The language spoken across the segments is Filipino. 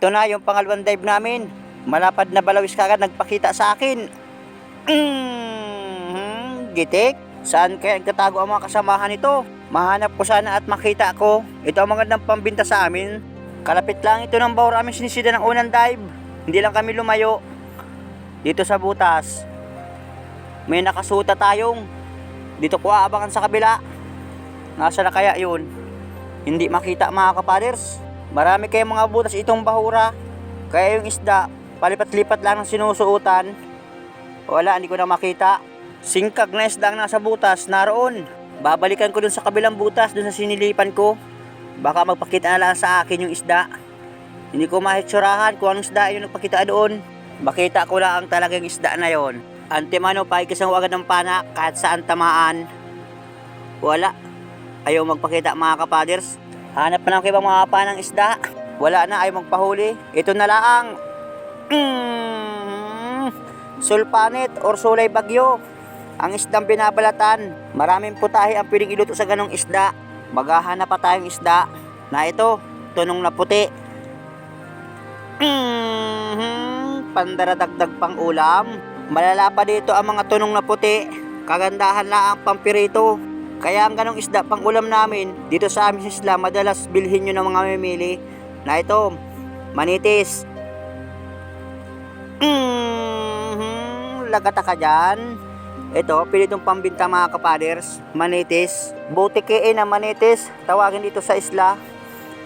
Ito na yung pangalawang dive namin. Malapad na balawis kagad nagpakita sa akin. Gitik. Saan kaya nagtatago ang mga kasamahan nito? Mahanap ko sana at makita ko. Ito ang magandang pambinta sa amin. Kalapit lang ito ng bawr aming sinisida ng unang dive. Hindi lang kami lumayo. Dito sa butas. May nakasuta tayong. Dito ko aabangan sa kabila. Nasa na kaya yun? Hindi makita mga kapaders. Marami kayong mga butas itong bahura. Kaya yung isda, palipat-lipat lang ng sinusuutan. Wala, hindi ko na makita. Singkag na isda ang nasa butas, naroon. Babalikan ko dun sa kabilang butas, dun sa sinilipan ko. Baka magpakita na lang sa akin yung isda. Hindi ko mahitsurahan kung anong isda yung nagpakita doon. Makita ko lang ang talagang isda na yon. Antemano, pakikisang agad ng pana kahit saan tamaan. Wala. Ayaw magpakita mga kapaders. Hanap pa ng ibang mga panang isda. Wala na, ayaw magpahuli. Ito na lang. Sulpanet or sulay bagyo. Ang isdang binabalatan. Maraming putahe ang pwedeng iluto sa ganong isda. Maghahanap pa tayong isda. Na ito, tunong na puti. Pandaradagdag pang ulam. Malala pa dito ang mga tunong na puti. Kagandahan lang ang pampirito. Kaya ang ganong isda pang ulam namin dito sa amin sa isla, madalas bilhin nyo ng mga mamimili. Na ito, manitis. Lagata ka dyan. Ito, pili itong pambinta mga kapaders. Manitis. Butike na manitis. Tawagin dito sa isla.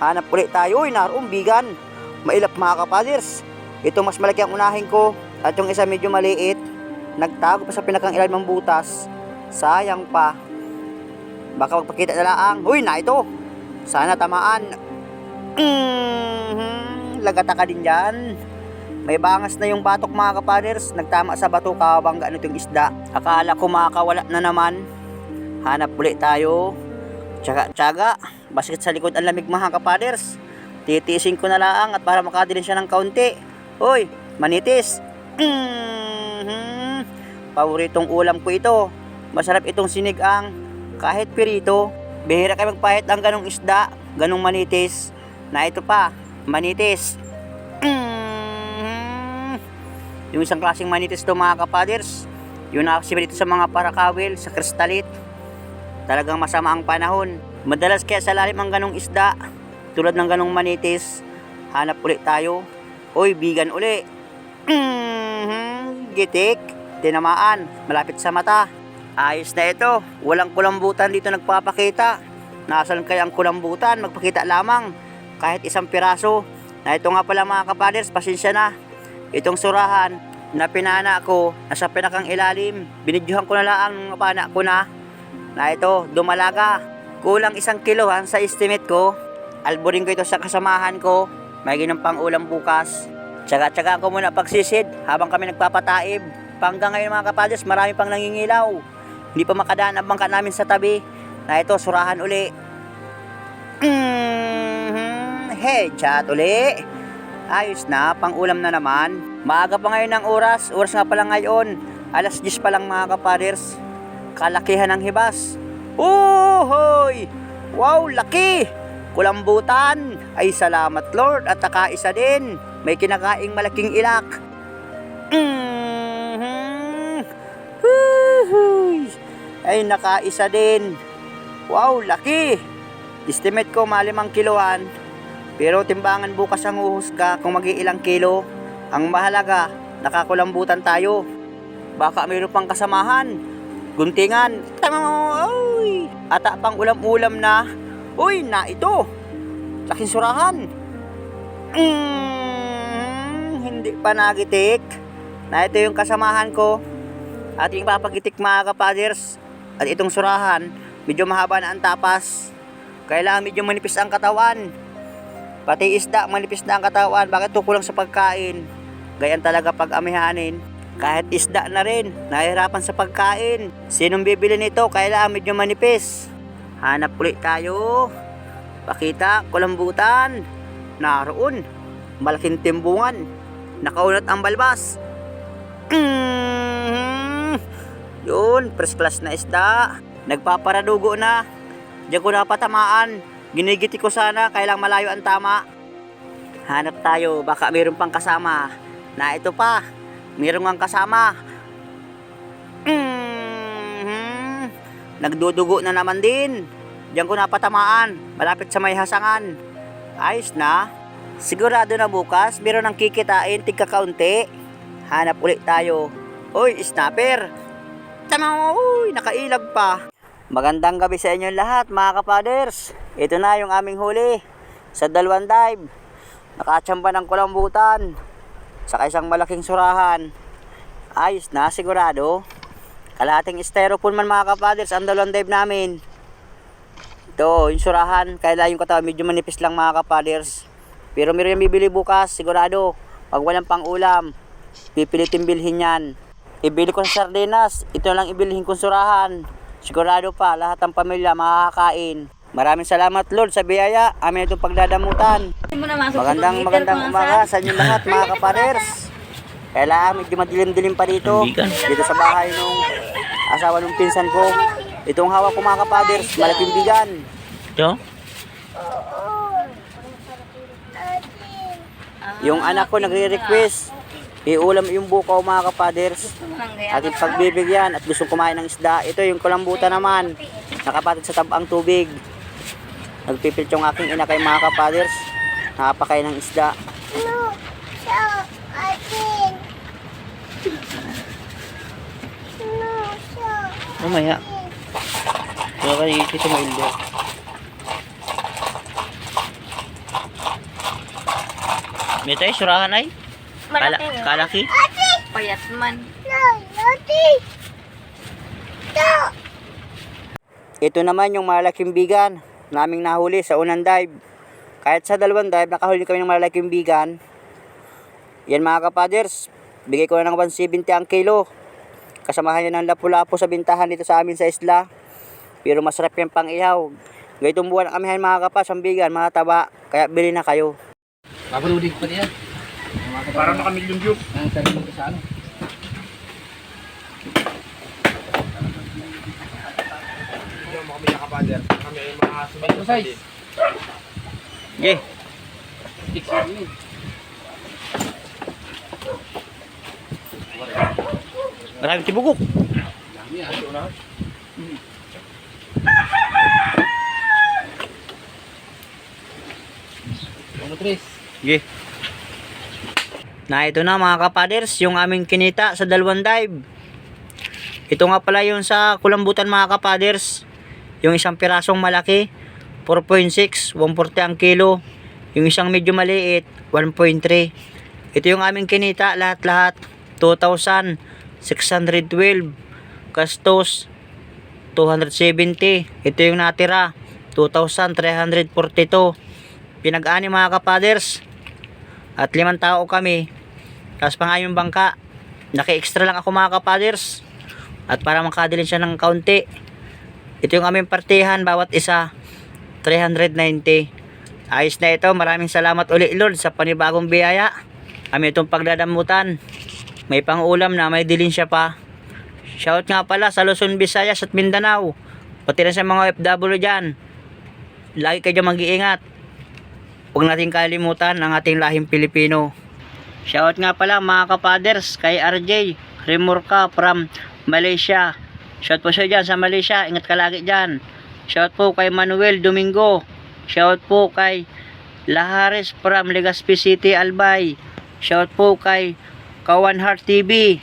Hanap ulit tayo. Uy, naroon, bigan. Mailap mga kapaders. Ito mas malaki ang unahin ko. At yung isa medyo maliit. Nagtago pa sa pinakang ilalim ng butas. Sayang pa. Baka magpakita na lang. Uy, na ito. Sana tamaan. Lagata ka din dyan. May bangas na yung batok mga kapaders. Nagtama sa bato kabangga nitong isda. Akala ko makakawala na naman. Hanap ulit tayo. Tsaga-tsaga. Basket sa likod ang lamig mga kapaders. Titiisin ko na lang at para makadilin siya ng kaunti. Hoy, manitis. Paboritong ulam ko ito. Masarap itong sinigang. Kahit pirito. Bihira kayo magpahit ang ganong isda. Ganong manitis. Na ito pa, manitis. Yung isang klaseng manitis to mga kapaders. Yung nakasiba dito sa mga parakawil, sa kristalit. Talagang masama ang panahon. Madalas kaya sa lalim ang ganong isda. Tulad ng ganong manitis. Hanap ulit tayo. Uy, bigan uli. Gitik. Tinamaan. Malapit sa mata. Ayos na ito. Walang kulambutan dito nagpapakita. Nasaan kaya ang kulambutan? Magpakita lamang. Kahit isang piraso. Na ito nga pala mga kapaders, pasensya na. Itong surahan na pinana ko, nasa pinakang ilalim. Binidyohan ko na lang ang pana ko na ito, dumalaga. Kulang 1 kilohan sa estimate ko. Alburin ko ito sa kasamahan ko. May ginampang ulam bukas. Tsaga-tsaga ko muna pagsisid habang kami nagpapataib. Hanggang ngayon mga kapaders, marami pang nangingilaw. Hindi pa makadaan ang bangka namin sa tabi. Na ito, surahan uli. Hey, chat uli. Ayos na, pang ulam na naman. Maaga pa ngayon ang oras nga pala ngayon. 10:00 pa lang mga kapaders. Kalakihan ng hibas. Uhoy! Wow, laki! Kulambutan! Ay salamat Lord at nakaisa din. May kinakaing malaking ilak. Ay nakaisa din. Wow, laki! Estimate ko 5 kilohan. Pero timbangan bukas ang uhusga kung mag-iilang kilo. Ang mahalaga, nakakulambutan tayo. Baka mayroon pang kasamahan. Guntingan. Uy! Ata pang ulam-ulam na. Uy, na ito. Laking surahan. Hindi pa nagitik. Na ito yung kasamahan ko. At yung papagitik mga kapaders. At itong surahan, medyo mahaba na ang tapas. Kailangan medyo manipis ang katawan. Pati isda, manipis na ang katawan. Bakit kulang sa pagkain? Gayan talaga pag amihanin. Kahit isda na rin, nahihirapan sa pagkain. Sinong bibili nito? Kailangan medyo manipis. Hanap ulit tayo. Pakita, kulambutan. Naroon. Malaking timbungan. Nakaunat ang balbas. Yun, first class na isda. Nagpaparadugo na. Diyan ko napatamaan. Ginigiti ko sana, kailang malayo ang tama. Hanap tayo, baka mayroon pang kasama. Na ito pa, mayroon ang kasama. Nagdudugo na naman din. Diyan ko napatamaan, malapit sa may hasangan. Ayos na. Sigurado na bukas, meron ang kikitain, tigkakaunti. Hanap ulit tayo. Uy, snapper. Tama, uy, nakailag pa. Magandang gabi sa inyo lahat, mga kapaders. Ito na yung aming huli. Sa dalawang dive. Nakachamba ng kulambutan. Sa isang malaking surahan. Ayos na, sigurado. Kalahating styrofoam man, mga kapaders, ang dalawang dive namin. Ito, yung surahan, kaya yung katawan medyo manipis lang, mga kapaders. Pero meron yung bibili bukas, sigurado. Pag walang pang ulam, pipilitin bilhin yan. Ibili ko sa sardinas, ito lang ibilihin kong surahan. Sigurado pa, lahat ng pamilya makakain. Maraming salamat, Lord, sa biyaya. Amin itong pagdadamutan. Magandang umaga sa inyo lahat, mga kapaders. Kaya medyo madilim-dilim pa dito. Dito sa bahay nung asawa nung pinsan ko. Itong hawak ko, mga kapaders, malaking bigan. Ito? Yung anak ko nagre-request, iulam yung bukaw, mga kapaders. Ating pagbibigyan at gustong kumain ng isda. Ito yung kulambutan naman, nakapatid sa tabang tubig. Nagpipilit yung aking ina kay mga kapaders. Nakapakain ng isda. Mamaya. Kaya kayo dito maildo. May tayo, surahan ay? Kalaki? Payat man. Ito naman yung malaking bigan naming nahuli sa unang dive. Kahit sa dalawang dive, nakahuli kami ng malaking bigan. Yan, mga kapaders, bigay ko na ng 170 ang kilo. Kasamahan yan ng lapu-lapu sa bintahan dito sa amin sa isla. Pero masarap yan pang ihaw. Gaytong buwan ang amihan, mga kapas, ang bigan, mga taba. Kaya bili na kayo. Papaludig pa diyan. Parang naka-million views. Ang sarili ko sa ano. Hindi mo kami nakapader. Kami ay mga sumunod sa din. Okay. Maraming tibugok. Ano, Tris? Okay. Na ito na, mga kapaders, yung aming kinita sa dalawang dive. Ito nga pala yung sa kulambutan, mga kapaders. Yung isang pirasong malaki, 4.6, 140 ang kilo. Yung isang medyo maliit, 1.3. Ito yung aming kinita, lahat-lahat, 2,612. Gastos, 270. Ito yung natira, 2,342. Pinag-ani, mga kapaders. At 5 tao kami. Tapos pa nga yung bangka. Naki-extra lang ako, mga kapaders. At para makadilin siya ng kaunti. Ito yung aming partihan, bawat isa 390. Ayos na ito. Maraming salamat ulit, Lord, sa panibagong biyaya. Kami itong pagdadamutan. May pang-ulam na, may dilin siya pa. Shout nga pala sa Luzon, Visayas at Mindanao. Pati na sa mga OFW dyan. Lagi kayo mag-iingat. Huwag natin kalimutan ang ating lahing Pilipino. Shout nga pala, mga kapaders, kay RJ Remorca from Malaysia. Shout po siya dyan sa Malaysia. Ingat ka lagi dyan. Shout po kay Manuel Domingo. Shout po kay Lahares from Legazpi City, Albay. Shout po kay Kawan Heart TV.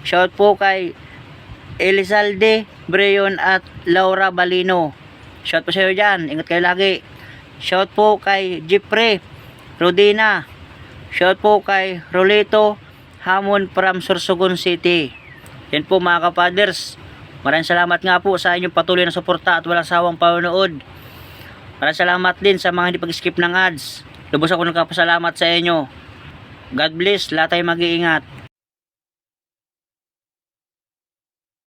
Shout po kay Elizalde Breyon at Laura Balino. Shout po sa iyo dyan. Ingat kayo lagi. Shout po kay Jeffrey Rodina. Shout po kay Rolito Hamon from Sorsogon City. Yan po, mga kapaders. Maraming salamat nga po sa inyong patuloy na suporta at walang sawang panonood. Maraming salamat din sa mga hindi pag-skip ng ads. Lubos ako nagpapasalamat sa inyo. God bless. Lahat tayo mag-iingat.